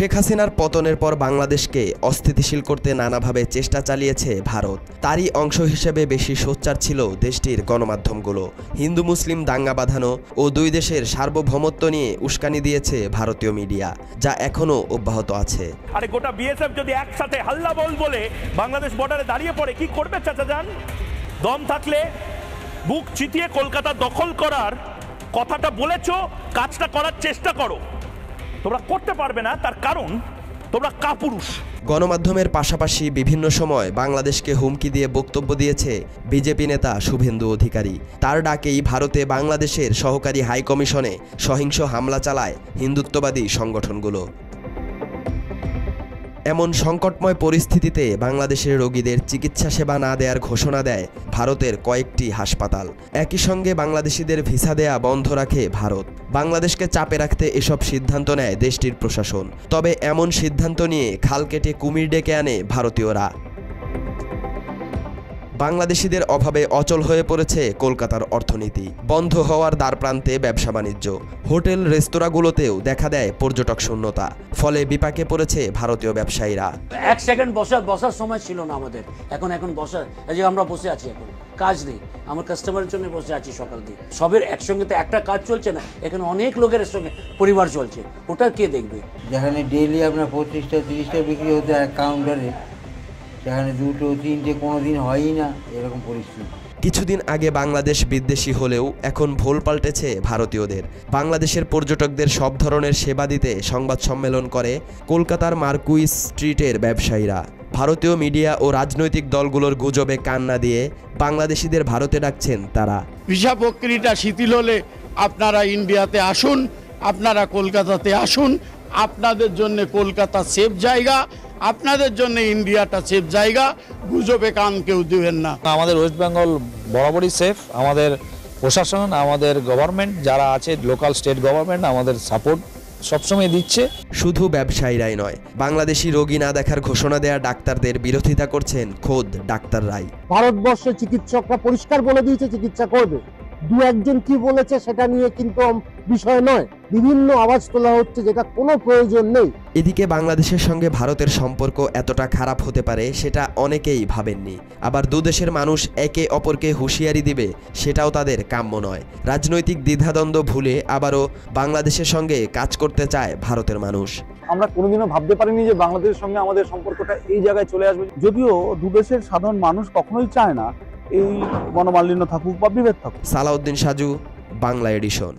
শেখ হাসিনার পতনের পর বাংলাদেশকে অস্থিতিশীল করতে নানাভাবে চেষ্টা চালিয়েছে ভারত। তারই অংশ হিসেবে বেশি সোচ্চার ছিল দেশটির গণমাধ্যমগুলো। হিন্দু মুসলিম দাঙ্গা বাঁধানো ও দুই দেশের সার্বভৌমত্ব নিয়ে উস্কানি দিয়েছে ভারতীয় মিডিয়া, যা এখনও অব্যাহত আছে। আরে গোটা বিএসএফ যদি একসাথে হাল্লা বলে বাংলাদেশ বর্ডারে দাঁড়িয়ে পড়ে, কি করবে চাচা যান? দম থাকলে বুক চিতিয়ে কলকাতা দখল করার কথাটা বলেছো, কাজটা করার চেষ্টা করো। তোমরা করতে পারবে না, তার কারণ তোমরা কাপুরুষ। গণমাধ্যমের পাশাপাশি বিভিন্ন সময় বাংলাদেশকে হুমকি দিয়ে বক্তব্য দিয়েছে বিজেপি নেতা শুভেন্দু অধিকারী। তার ডাকেই ভারতে বাংলাদেশের সহকারী হাইকমিশনে সহিংস হামলা চালায় হিন্দুত্ববাদী সংগঠনগুলো। এমন সংকটময় পরিস্থিতিতে বাংলাদেশের রোগীদের চিকিৎসা সেবা না দেওয়ার ঘোষণা দেয় ভারতের কয়েকটি হাসপাতাল। একই সঙ্গে বাংলাদেশিদের ভিসা দেয়া বন্ধ রাখে ভারত। বাংলাদেশকে চাপে রাখতে এসব সিদ্ধান্ত নেয় দেশটির প্রশাসন। তবে এমন সিদ্ধান্ত নিয়ে খাল কেটে কুমির ডেকে আনে ভারতীয়রা। বাংলাদেশিদের অভাবে অচল হয়ে পড়েছে কলকাতার অর্থনীতি। বন্ধ হওয়ার দ্বারপ্রান্তে ব্যবসা বাণিজ্য, হোটেল রেস্তোরাঁগুলোতেও দেখা দেয় পর্যটক শূন্যতা। ফলে বিপাকে পড়েছে ভারতীয় ব্যবসায়ীরা। এক সেকেন্ড বসার সময় ছিল না আমাদের। এখন বসার, এই যে আমরা বসে আছি, এখন কাজ নেই, আমার কাস্টমারের জন্য বসে আছি সকাল দিয়ে। সবের একসঙ্গে তো একটা কাজ চলছে না, এখানে অনেক লোকের সঙ্গে পরিবার চলছে, ওটা কে দেখবে? যেখানে ডেইলি আপনার 25টা 30টা বিক্রি হতে এক কাউন্টারে, সেখানে 2টো 3টে কোনোদিন হয়ই না, এরকম পরিস্থিতি। কিছুদিন আগে বাংলাদেশ বিদ্বেষী হলেও এখন ভোল পাল্টেছে ভারতীয়দের। বাংলাদেশের পর্যটকদের সব ধরনের সেবা দিতে সংবাদ সম্মেলন করে কলকাতার মার্কুইস স্ট্রিটের ব্যবসায়ীরা। ভারতীয় মিডিয়া ও রাজনৈতিক দলগুলোর গুজবে কান না দিয়ে বাংলাদেশিদের ভারতে ডাকছেন তারা। ভিসা প্রক্রিয়াটা শিথিল হলে আপনারা ইন্ডিয়াতে আসুন, আপনারা কলকাতাতে আসুন, আপনাদের জন্য কলকাতা সেফ জায়গা, আপনাদের জন্য ইন্ডিয়াটা সেফ জায়গা, গুজবে কান কেউ দিবেন না। আমাদের ওয়েস্ট বেঙ্গল বরাবরই সেফ। আমাদের প্রশাসন, আমাদের গভর্নমেন্ট যারা আছে, লোকাল স্টেট গভর্নমেন্ট আমাদের সাপোর্ট সবসময় দিচ্ছে। শুধু ব্যবসায়ীরাই নয়, বাংলাদেশি রোগী না দেখার ঘোষণা দেয়া ডাক্তারদের বিরোধিতা করছেন খোদ ডাক্তাররাই। ভারতবর্ষে চিকিৎসকরা পরিষ্কার বলে দিয়েছে চিকিৎসা করবে। দু একজন কি বলেছে সেটা নিয়ে কিন্তু বিষয় নয়, বিভিন্ন আওয়াজ তোলা হচ্ছে যেটা কোনো প্রয়োজন নেই। এদিকে বাংলাদেশের সঙ্গে ভারতের সম্পর্ক এতটা খারাপ হতে পারে সেটা অনেকেই ভাবেননি। আবার দুদেশের মানুষ একে অপরকে হুঁশিয়ারি দিবে সেটাও তাদের কাম্য নয়। রাজনৈতিক দ্বিধাদ্বন্দ্ব ভুলে আবারও বাংলাদেশের সঙ্গে কাজ করতে চায় ভারতের মানুষ। আমরা কোনোদিনও ভাবতে পারিনি যে বাংলাদেশের সঙ্গে আমাদের সম্পর্কটা এই জায়গায় চলে আসবে। যদিও দুদেশের সাধারণ মানুষ কখনোই চায় না এই মনোমালিন্য থাকুক বা বিভেদ থাকুক। সালাউদ্দিন সাজু, বাংলা এডিশন।